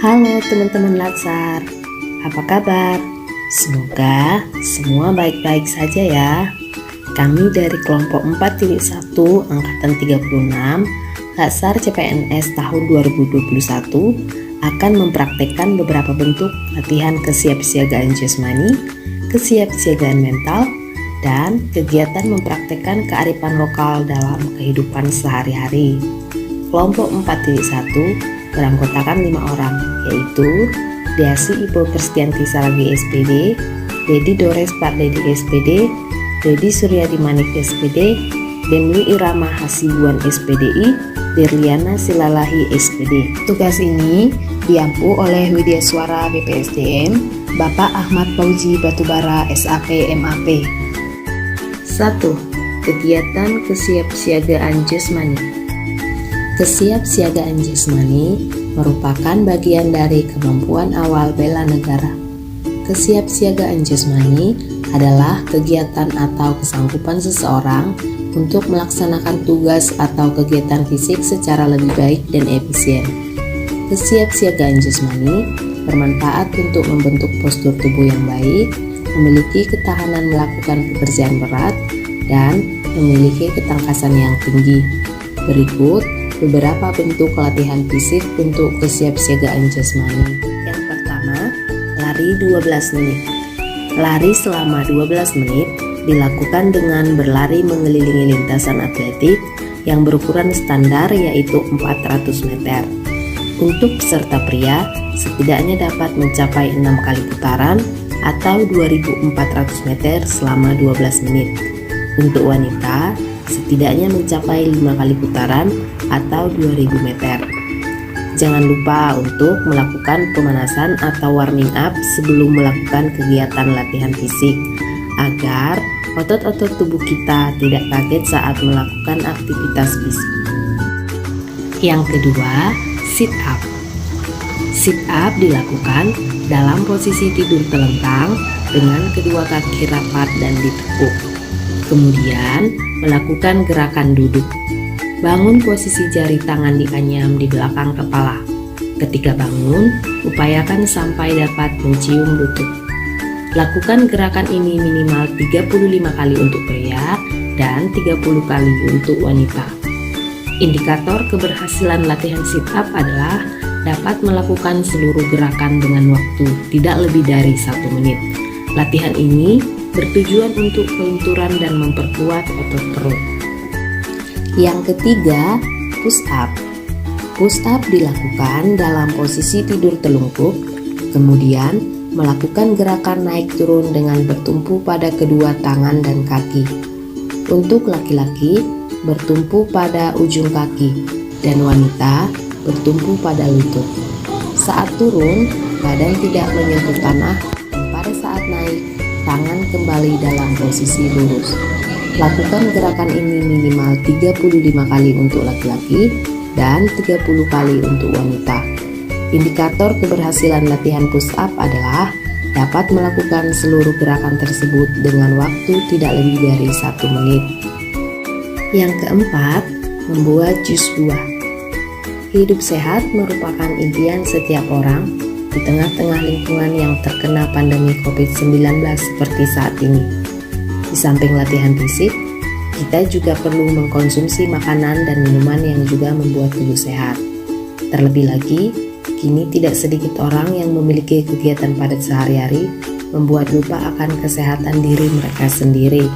Halo teman-teman Latsar, apa kabar? Semoga semua baik-baik saja ya. Kami dari kelompok 4.1 Angkatan 36 Latsar CPNS tahun 2021 akan mempraktekkan beberapa bentuk latihan kesiapsiagaan jasmani, kesiapsiagaan mental, dan kegiatan mempraktekkan kearifan lokal dalam kehidupan sehari-hari. Kelompok 4.1 beranggotakan 5 orang, yaitu Deasi Ipo Kristianti Saragi SPD, Dedi Dores Pardedi SPD, Dedi Suryadi Manik SPD, Demli Irama Hasibuan SPDI, Dirliana Silalahi SPD. Tugas ini diampu oleh Widya Suara BPSDM, Bapak Ahmad Fauzi Batubara SAP MAP. 1. Kegiatan kesiapsiagaan jasmani. Kesiapsiagaan jasmani merupakan bagian dari kemampuan awal bela negara. Kesiapsiagaan jasmani adalah kegiatan atau kesanggupan seseorang untuk melaksanakan tugas atau kegiatan fisik secara lebih baik dan efisien. Kesiapsiagaan jasmani bermanfaat untuk membentuk postur tubuh yang baik, memiliki ketahanan melakukan pekerjaan berat, dan memiliki ketangkasan yang tinggi. Berikut beberapa bentuk latihan fisik untuk kesiapsiagaan jasmani. Yang pertama, lari 12 menit. Lari selama 12 menit dilakukan dengan berlari mengelilingi lintasan atletik yang berukuran standar yaitu 400 meter. Untuk peserta pria, setidaknya dapat mencapai 6 kali putaran atau 2400 meter selama 12 menit. Untuk wanita, setidaknya mencapai 5 kali putaran atau 2000 meter. Jangan lupa untuk melakukan pemanasan atau warming up sebelum melakukan kegiatan latihan fisik agar otot-otot tubuh kita tidak kaget saat melakukan aktivitas fisik. Yang kedua, sit up. Sit up dilakukan dalam posisi tidur telentang dengan kedua kaki rapat dan ditekuk. Kemudian melakukan gerakan duduk. Bangun posisi jari tangan dianyam di belakang kepala. Ketika bangun, upayakan sampai dapat mencium lutut. Lakukan gerakan ini minimal 35 kali untuk pria dan 30 kali untuk wanita. Indikator keberhasilan latihan sit up adalah dapat melakukan seluruh gerakan dengan waktu tidak lebih dari 1 menit. Latihan ini bertujuan untuk kelenturan dan memperkuat otot perut. Yang ketiga, push up. Push up dilakukan dalam posisi tidur telungkup, kemudian melakukan gerakan naik turun dengan bertumpu pada kedua tangan dan kaki. Untuk laki-laki, bertumpu pada ujung kaki, dan wanita bertumpu pada lutut. Saat turun, badan tidak menyentuh tanah, dan pada saat naik, tangan kembali dalam posisi lurus. Lakukan gerakan ini minimal 35 kali untuk laki-laki dan 30 kali untuk wanita. Indikator keberhasilan latihan push up adalah dapat melakukan seluruh gerakan tersebut dengan waktu tidak lebih dari 1 menit. Yang keempat, membuat jus buah. Hidup sehat merupakan impian setiap orang di tengah-tengah lingkungan yang terkena pandemi COVID-19 seperti saat ini. Di samping latihan fisik, kita juga perlu mengkonsumsi makanan dan minuman yang juga membuat tubuh sehat. Terlebih lagi, kini tidak sedikit orang yang memiliki kegiatan padat sehari-hari membuat lupa akan kesehatan diri mereka sendiri.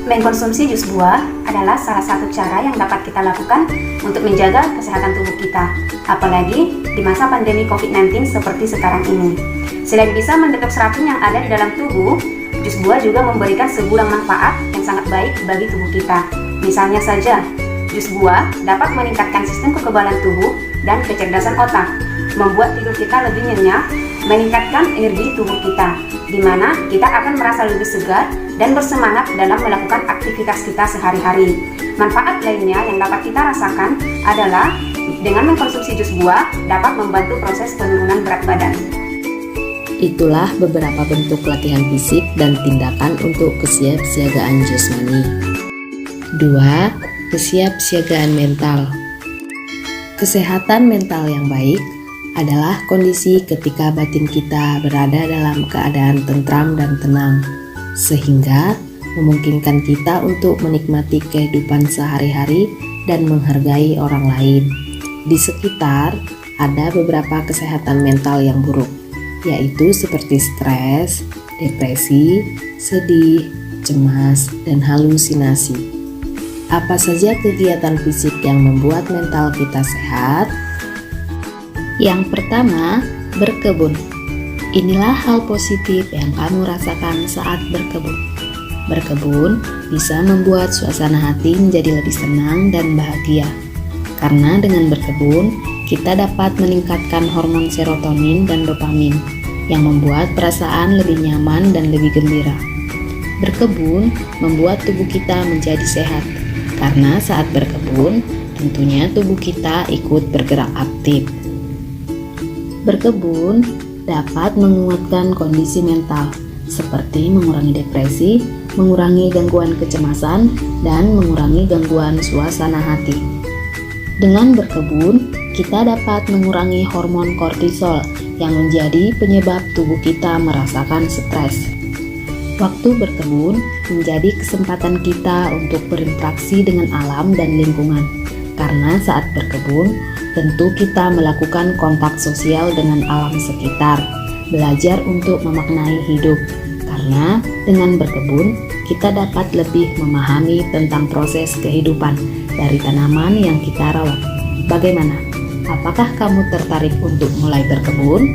Mengkonsumsi jus buah adalah salah satu cara yang dapat kita lakukan untuk menjaga kesehatan tubuh kita, apalagi di masa pandemi COVID-19 seperti sekarang ini. Selain bisa mendetoks racun yang ada di dalam tubuh, jus buah juga memberikan segudang manfaat yang sangat baik bagi tubuh kita. Misalnya saja, jus buah dapat meningkatkan sistem kekebalan tubuh dan kecerdasan otak, membuat tidur kita lebih nyenyak, meningkatkan energi tubuh kita, di mana kita akan merasa lebih segar dan bersemangat dalam melakukan aktivitas kita sehari-hari. Manfaat lainnya yang dapat kita rasakan adalah dengan mengkonsumsi jus buah dapat membantu proses penurunan berat badan. Itulah beberapa bentuk latihan fisik dan tindakan untuk kesiapsiagaan jasmani. 2. Kesiapsiagaan mental. Kesehatan mental yang baik adalah kondisi ketika batin kita berada dalam keadaan tentram dan tenang, sehingga memungkinkan kita untuk menikmati kehidupan sehari-hari dan menghargai orang lain. Di sekitar ada beberapa kesehatan mental yang buruk, yaitu seperti stres, depresi, sedih, cemas, dan halusinasi. Apa saja kegiatan fisik yang membuat mental kita sehat? Yang pertama, berkebun. Inilah hal positif yang kamu rasakan saat berkebun. Berkebun bisa membuat suasana hati menjadi lebih senang dan bahagia. Karena dengan berkebun, kita dapat meningkatkan hormon serotonin dan dopamin yang membuat perasaan lebih nyaman dan lebih gembira. Berkebun membuat tubuh kita menjadi sehat. Karena saat berkebun, tentunya tubuh kita ikut bergerak aktif. Berkebun dapat menguatkan kondisi mental, seperti mengurangi depresi, mengurangi gangguan kecemasan, dan mengurangi gangguan suasana hati. Dengan berkebun, kita dapat mengurangi hormon kortisol yang menjadi penyebab tubuh kita merasakan stres. Waktu berkebun menjadi kesempatan kita untuk berinteraksi dengan alam dan lingkungan. Karena saat berkebun, tentu kita melakukan kontak sosial dengan alam sekitar, belajar untuk memaknai hidup. Karena dengan berkebun, kita dapat lebih memahami tentang proses kehidupan dari tanaman yang kita rawat. Bagaimana? Apakah kamu tertarik untuk mulai berkebun?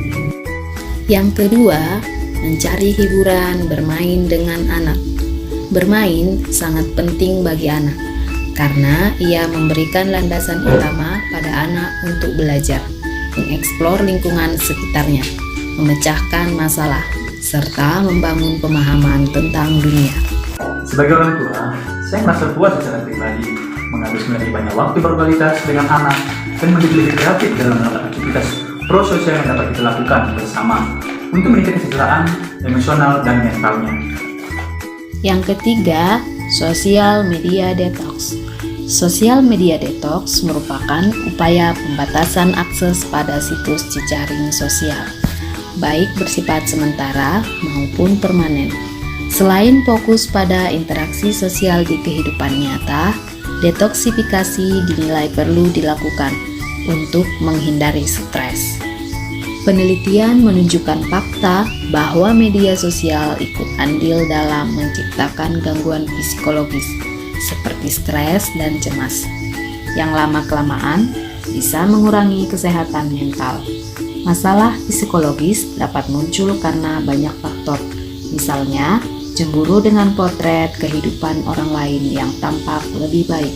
Yang kedua, mencari hiburan bermain dengan anak. Bermain sangat penting bagi anak, karena ia memberikan landasan utama pada anak untuk belajar, mengeksplor lingkungan sekitarnya, memecahkan masalah, serta membangun pemahaman tentang dunia. Sebagai orang tua, saya merasa puas secara pribadi menghabiskan lebih banyak waktu berkualitas dengan anak dan menjadi lebih kreatif dalam melakukan aktivitas prososial yang dapat kita lakukan bersama untuk meningkatkan kesejahteraan emosional dan mentalnya. Yang ketiga, sosial media detox. Sosial media detox merupakan upaya pembatasan akses pada situs jejaring sosial, baik bersifat sementara maupun permanen. Selain fokus pada interaksi sosial di kehidupan nyata, detoksifikasi dinilai perlu dilakukan untuk menghindari stres. Penelitian menunjukkan fakta bahwa media sosial ikut andil dalam menciptakan gangguan psikologis seperti stres dan cemas, yang lama-kelamaan bisa mengurangi kesehatan mental. Masalah psikologis dapat muncul karena banyak faktor, misalnya cemburu dengan potret kehidupan orang lain yang tampak lebih baik,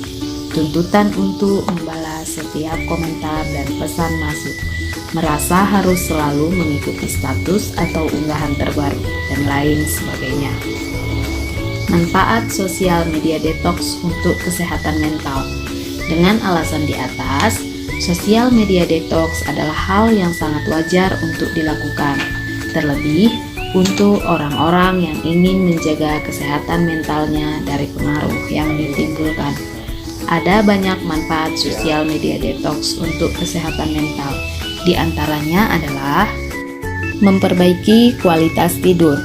tuntutan untuk membalas setiap komentar dan pesan masuk, merasa harus selalu mengikuti status atau unggahan terbaru, dan lain sebagainya. Manfaat sosial media detox untuk kesehatan mental. Dengan alasan di atas, sosial media detox adalah hal yang sangat wajar untuk dilakukan, terlebih untuk orang-orang yang ingin menjaga kesehatan mentalnya dari pengaruh yang ditimbulkan. Ada banyak manfaat sosial media detox untuk kesehatan mental. Di antaranya adalah memperbaiki kualitas tidur.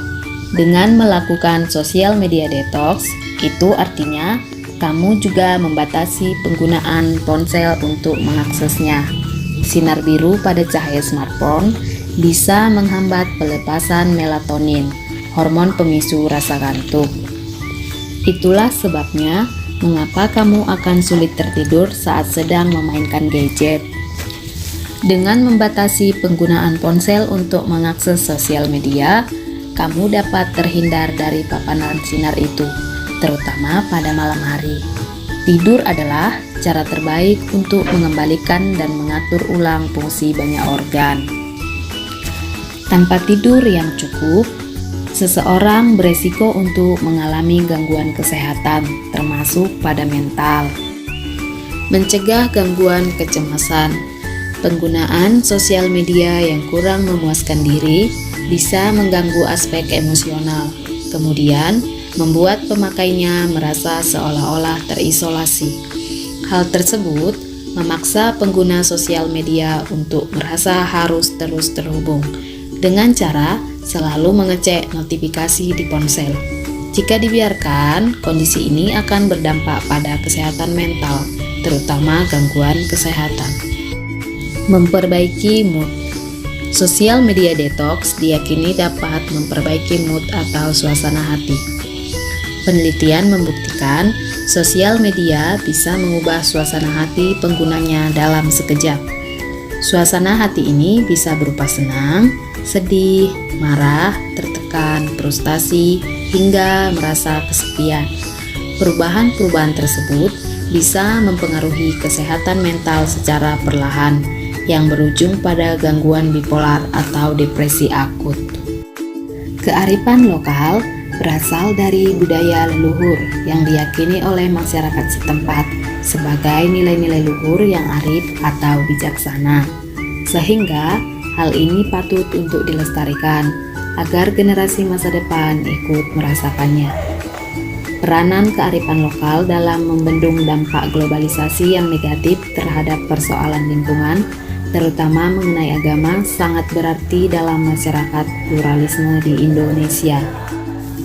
Dengan melakukan sosial media detox, itu artinya kamu juga membatasi penggunaan ponsel untuk mengaksesnya. Sinar biru pada cahaya smartphone bisa menghambat pelepasan melatonin, hormon pemicu rasa kantuk. Itulah sebabnya mengapa kamu akan sulit tertidur saat sedang memainkan gadget. Dengan membatasi penggunaan ponsel untuk mengakses sosial media, kamu dapat terhindar dari paparan sinar itu, terutama pada malam hari. Tidur adalah cara terbaik untuk mengembalikan dan mengatur ulang fungsi banyak organ. Tanpa tidur yang cukup, seseorang beresiko untuk mengalami gangguan kesehatan, termasuk pada mental. Mencegah gangguan kecemasan. Penggunaan sosial media yang kurang memuaskan diri bisa mengganggu aspek emosional, kemudian membuat pemakainya merasa seolah-olah terisolasi. Hal tersebut memaksa pengguna sosial media untuk merasa harus terus terhubung dengan cara selalu mengecek notifikasi di ponsel. Jika dibiarkan, kondisi ini akan berdampak pada kesehatan mental, terutama gangguan kesehatan. Memperbaiki mood. Sosial media detox diyakini dapat memperbaiki mood atau suasana hati. Penelitian membuktikan sosial media bisa mengubah suasana hati penggunanya dalam sekejap. Suasana hati ini bisa berupa senang, sedih, marah, tertekan, frustasi, hingga merasa kesepian. Perubahan-perubahan tersebut bisa mempengaruhi kesehatan mental secara perlahan, yang berujung pada gangguan bipolar atau depresi akut. Kearifan lokal berasal dari budaya leluhur yang diyakini oleh masyarakat setempat sebagai nilai-nilai luhur yang arif atau bijaksana, sehingga hal ini patut untuk dilestarikan agar generasi masa depan ikut merasakannya. Peranan kearifan lokal dalam membendung dampak globalisasi yang negatif terhadap persoalan lingkungan, terutama mengenai agama, sangat berarti dalam masyarakat pluralisme di Indonesia.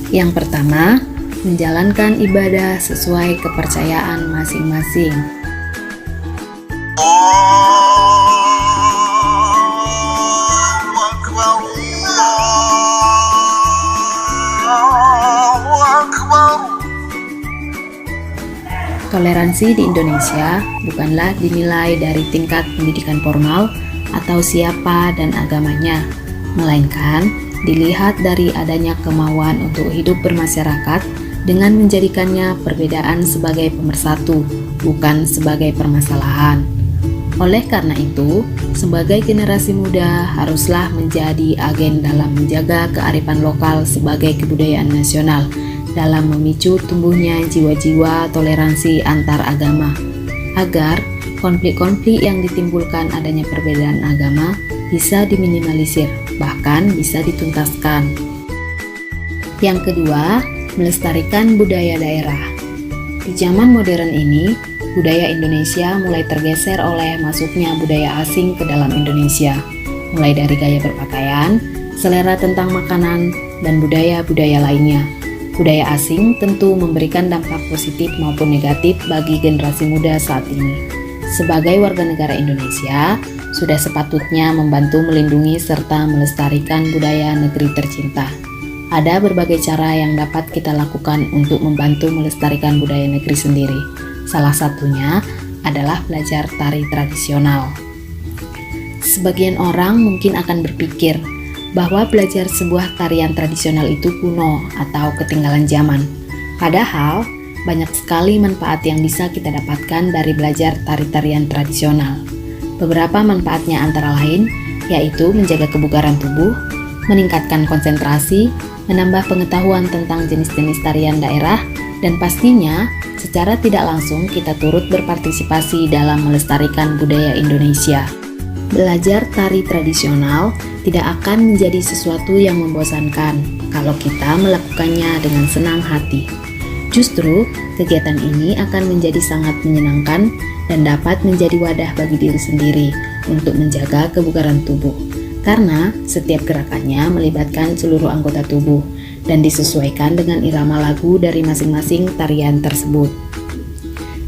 Yang pertama, menjalankan ibadah sesuai kepercayaan masing-masing. Toleransi di Indonesia bukanlah dinilai dari tingkat pendidikan formal atau siapa dan agamanya, melainkan dilihat dari adanya kemauan untuk hidup bermasyarakat dengan menjadikannya perbedaan sebagai pemersatu, bukan sebagai permasalahan. Oleh karena itu, sebagai generasi muda haruslah menjadi agen dalam menjaga kearifan lokal sebagai kebudayaan nasional, dalam memicu tumbuhnya jiwa-jiwa toleransi antar agama, agar konflik-konflik yang ditimbulkan adanya perbedaan agama bisa diminimalisir, bahkan bisa dituntaskan. Yang kedua, melestarikan budaya daerah. Di zaman modern ini, budaya Indonesia mulai tergeser oleh masuknya budaya asing ke dalam Indonesia, mulai dari gaya berpakaian, selera tentang makanan, dan budaya-budaya lainnya. Budaya asing tentu memberikan dampak positif maupun negatif bagi generasi muda saat ini. Sebagai warga negara Indonesia, sudah sepatutnya membantu melindungi serta melestarikan budaya negeri tercinta. Ada berbagai cara yang dapat kita lakukan untuk membantu melestarikan budaya negeri sendiri. Salah satunya adalah belajar tari tradisional. Sebagian orang mungkin akan berpikir bahwa belajar sebuah tarian tradisional itu kuno atau ketinggalan zaman. Padahal, banyak sekali manfaat yang bisa kita dapatkan dari belajar tari-tarian tradisional. Beberapa manfaatnya antara lain yaitu menjaga kebugaran tubuh, meningkatkan konsentrasi, menambah pengetahuan tentang jenis-jenis tarian daerah, dan pastinya secara tidak langsung kita turut berpartisipasi dalam melestarikan budaya Indonesia. Belajar tari tradisional tidak akan menjadi sesuatu yang membosankan kalau kita melakukannya dengan senang hati. Justru, kegiatan ini akan menjadi sangat menyenangkan dan dapat menjadi wadah bagi diri sendiri untuk menjaga kebugaran tubuh. Karena setiap gerakannya melibatkan seluruh anggota tubuh dan disesuaikan dengan irama lagu dari masing-masing tarian tersebut.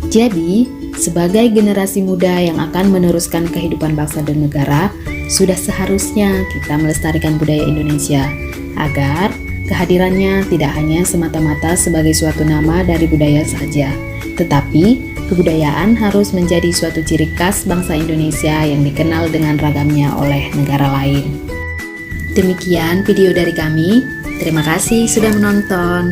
Jadi, sebagai generasi muda yang akan meneruskan kehidupan bangsa dan negara, sudah seharusnya kita melestarikan budaya Indonesia agar kehadirannya tidak hanya semata-mata sebagai suatu nama dari budaya saja, tetapi kebudayaan harus menjadi suatu ciri khas bangsa Indonesia yang dikenal dengan ragamnya oleh negara lain. Demikian video dari kami. Terima kasih sudah menonton.